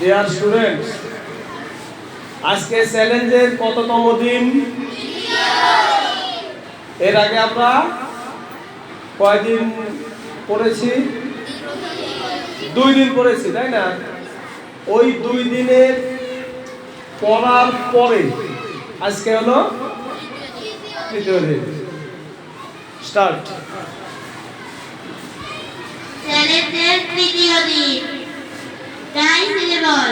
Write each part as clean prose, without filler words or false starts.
Dear students, আজকে চ্যালেঞ্জের কততম দিন? এর আগে আমরা কয়দিন পড়েছি? 2 দিন পড়েছি, তাই না? ওই 2 দিনের পড়ার পরে আজকে হলো তৃতীয় দিন। স্টার্ট। চ্যালেঞ্জের তৃতীয় দিন। ডাইসিলেবল।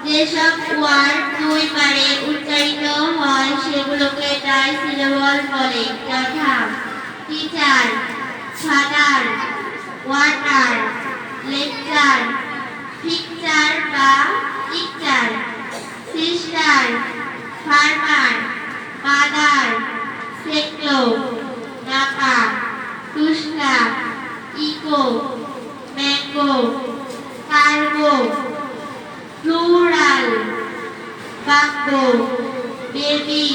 যেসব ওয়ার্ড 2 বারে উচ্চারিত হয় সেগুলোকে ডাইসিলেবল বলে, যথা teacher, father, water, lecture, picture বা পিকচার, সিস্টার, ফার্মার, মাদার, সেক্লো, নাকা, টুসকা, ইকো, ম্যাঙ্গো, কার্গো, প্লুরাল, বাক্য, বেবি,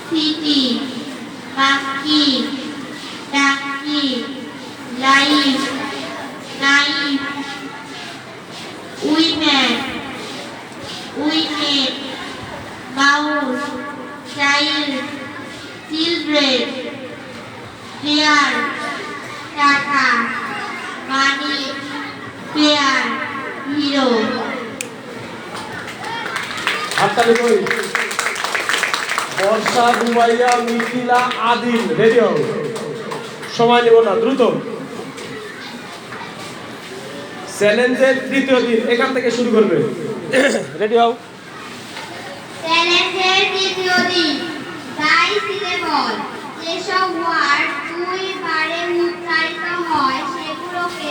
সিটি, মাস্কি, donkey, life, knife, women, women, mouse, child, children, deer, টাকা, মানি, পেয়ার, হিরো। হাততালি কই। বর্ষা, রুমাইয়া, মিথিলা, আদিল, রেডি হও। সময় নেব না, দ্রুত। চ্যালেঞ্জের তৃতীয় দিন, এখান থেকে শুরু করবে। রেডি হও। চ্যালেঞ্জের তৃতীয় দিন। ডাইসিলেবল। যেসব ওয়ার্ড 2 বারে উচ্চারিত হয় সেগুলোকে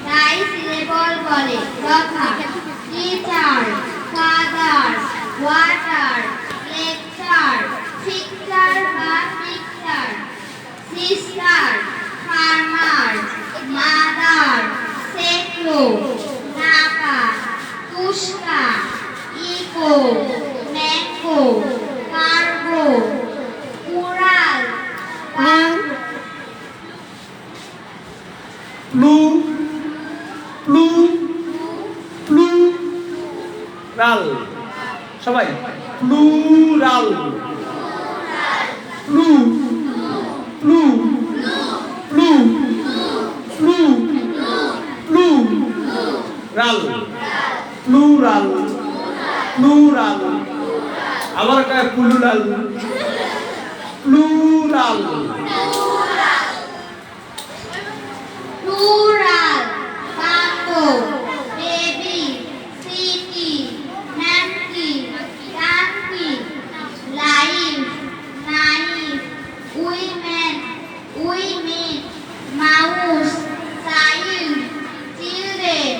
ডাইসিলেবল বলে, যথা teacher, father, water, lecture, picture বা পিকচার, সিস্টার, ফার্মার, মাদার, সেক্লো, নাকা, টুসকা, echo, mango, cargo, plural, plu plu plural. সবাই plural. Plu plu plu plu plural. Plural. Plural. আবার একটা প্লুরাল। প্লুরাল। প্লুরাল, বাক্য, baby, city, handy, donkey, life, knife, women, women, mouse, child, children,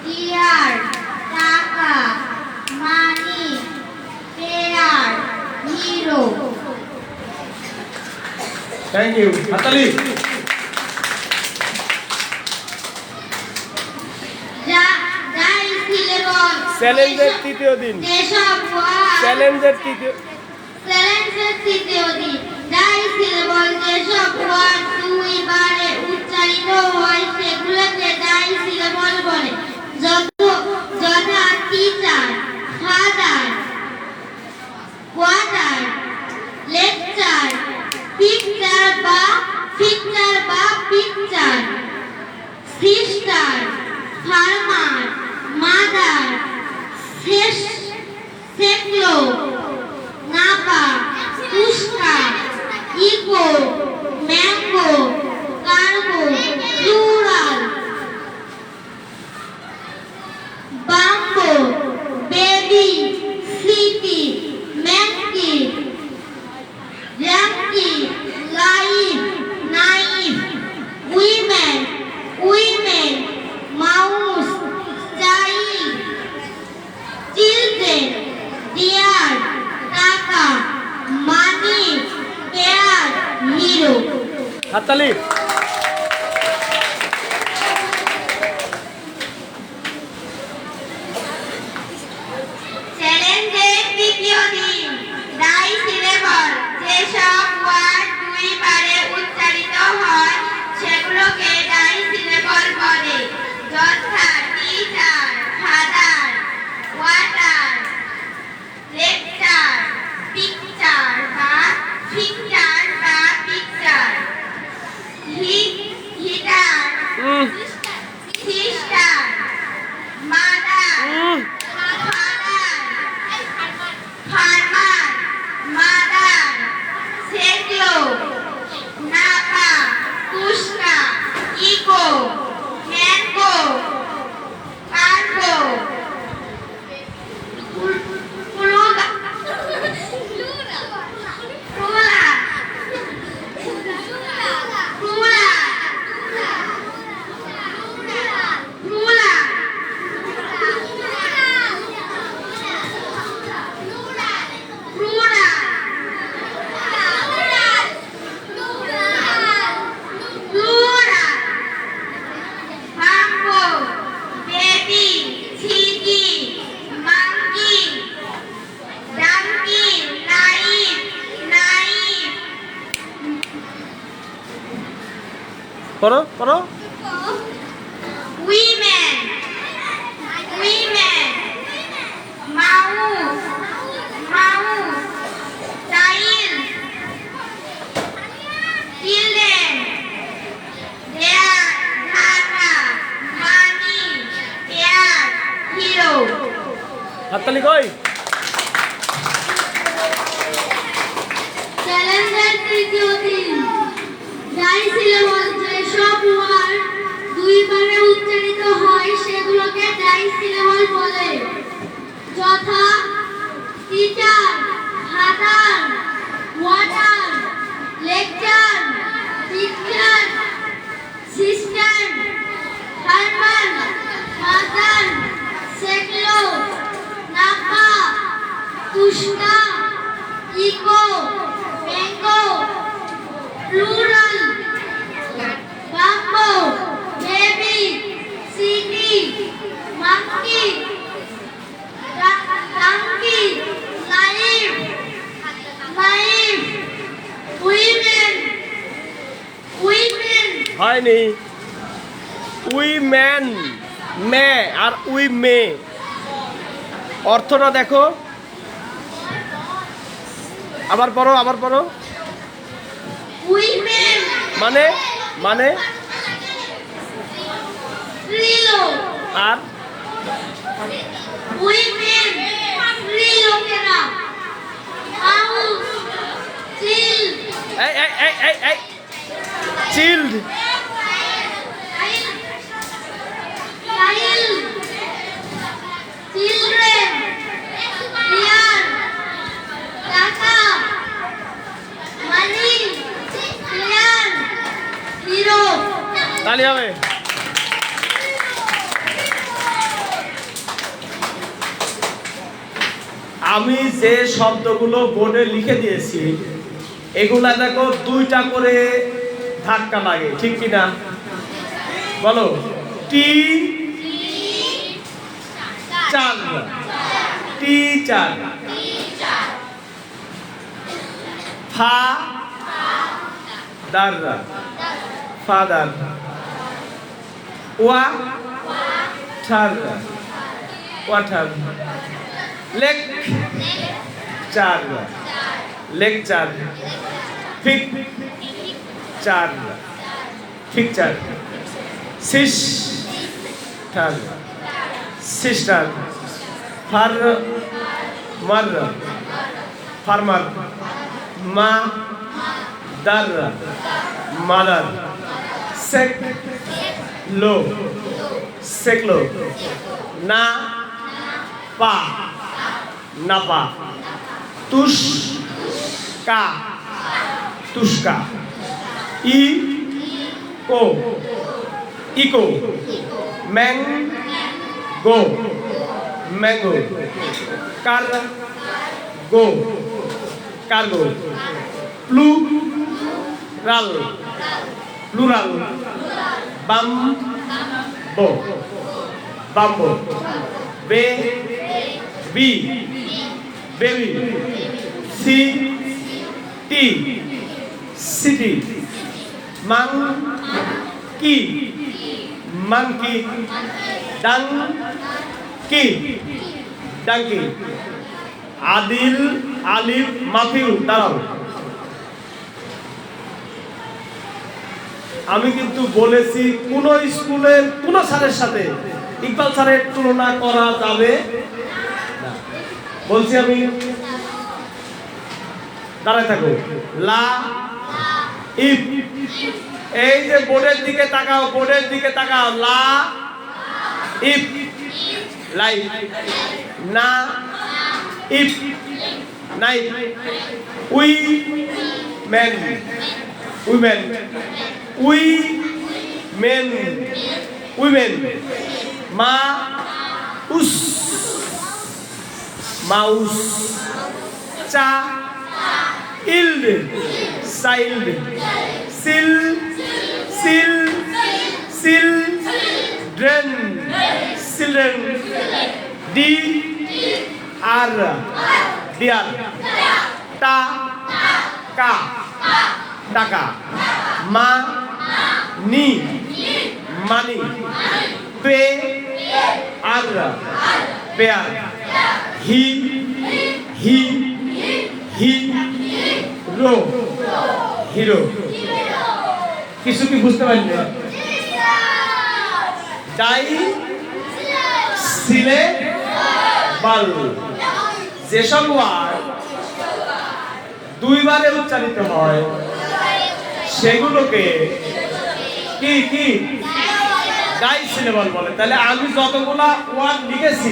deer, টাকা, money, pair, hero. Thank you. হাততালি। চ্যালেঞ্জের তৃতীয় দিন। চ্যালেঞ্জের তৃতীয় দিন। ডাইসিলেবল। যেসব ওয়ার্ড 2 বারে উচ্চারিত হয় সেগুলোকে ডাইসিলেবল বলে, যথা teacher, father, water, lecture, picture বা পিকচার, সিস্টার, ফার্মার, মাদার, সেক্লো, নাকা, টুসকা, echo, mango, cargo, plural, bamboo, baby, city, monkey, donkey, life, knife, women, mouse, child, children, deer, টাকা, money, pair, hero. Heater sister mother father farmer mother সেকলো নাকা তুষ্টা echo mango cargo plural পড়ো পড়ো women mouse child children their dhaka money their hero হাততালি কই চ্যালেঞ্জের তৃতীয় দিন যাই সিলেবল যেসব ওয়ার্ড দুইবারে উচ্চারিত হয় সেগুলোকে যাই সিলেবল বলে যথা teacher father water lecture teacher sister farmer mother সেকলো নাপা তুষ্টা echo mango plural bamboo baby city monkey donkey life women হয়নি উই ম্যান মে আর উই মে অর্থটা দেখো আবার পড়ো women মানে মানে আর women লোকেরা house child এই চিল্ড children dear টাকা money clear hero তালি হবে আমি যে শব্দগুলো বোর্ডে লিখে দিয়েছি এগুলা দেখো দুইটা করে ধাক্কা লাগে ঠিক কিনা বলো টি চার টিচার ফা দার ফাদার ওয়া ঠার ওয়াটার লেক চার লেকচার ফিক চার picture sister sister farmer farmer মা দার মাদার সেক লো সেকলো না পা নাপা তুষ কা তুষ্কা echo echo mango mango cargo cargo plural plural bamboo bamboo baby baby city city monkey monkey donkey donkey Adil Alif Mafiul দাঁড়াও আমি কিন্তু বলেছি কোন স্কুলের কোন স্যারের সাথে ইকবাল স্যারের তুলনা করা যাবে না। বলছি আমি, দাঁড়ায় থাকো। লা ইফ, এই যে বোর্ডের দিকে তাকাও, বোর্ডের দিকে তাকাও। Life, life. Knife, knife. Women, women. Women, women. Mouse, mouse. Child, child. সিল, সিল, children, children. Deer, deer. টা কা, টাকা। Money, money. Pair, pair. হি, হি, হি। hero, hero. কিছু কি বুঝতে পারলে? ডাই সিলে বাল, যেসব ওয়ার্ড দুইবারে উচ্চারিত হয় সেগুলোকে কি কি ডাই সিলেবল বলে। তাহলে আমি যতগুলা ওয়ার্ড লিখেছি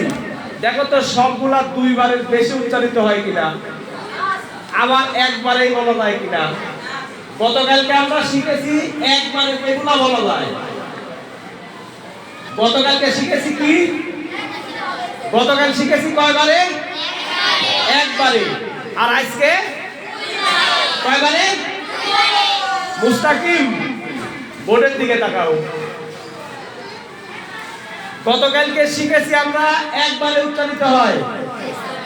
দেখো তো সবগুলা দুইবারের বেশি উচ্চারিত হয় কিনা, আবার একবারেই বলা যায় কিনা। গতকালকে আমরা শিখেছি একবারে এগুলা বলা যায়। গতকালকে শিখেছি কি? গতকাল শিখেছি কয়বারে? একবারে। আর আজকে কয়বারে? মুস্তাকিম, বোর্ডের দিকে তাকাও। গতকালকে শিখেছি আমরা একবারে উচ্চারিত হয়,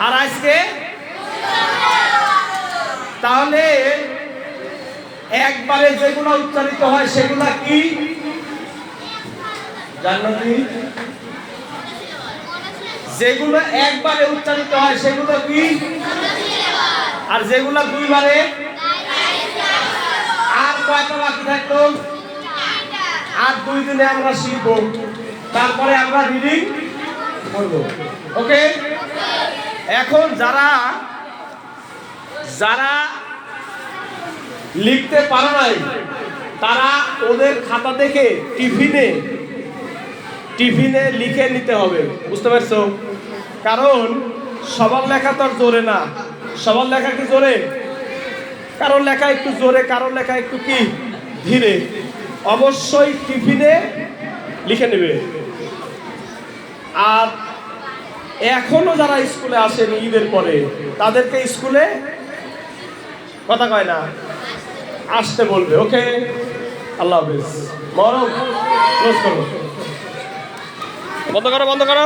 আর আজকে তাহলে একবারে যেগুলো উচ্চারিত হয় সেগুলা কি জান্নাতি? যেগুলো একবারে উচ্চারিত হয় সেগুলো কি? আর যেগুলো দুইবারে? আর কয়টা বাকি থাকলো? আর 2 দিনে আমরা শিখবো, তারপরে আমরা রিডিং করব। ওকে, এখন যারা যারা লিখতে পারে নাই তারা ওদের খাতা দেখে টিফিনে লিখে নিতে হবে, বুঝতে পারছো? কারণ সবার লেখা তো আর জোরে না। সবার লেখা কি জোরে? কারোর লেখা একটু জোরে, কারোর লেখা একটু কি ধীরে। অবশ্যই টিফিনে লিখে নেবে। আর এখনো যারা স্কুলে আসেন ঈদের পরে তাদেরকে স্কুলে কথা কয় না আসতে বলবে। ওকে, আল্লাহ হাফেজ। মরম ক্লোজ করো, বন্ধ করো, বন্ধ করো।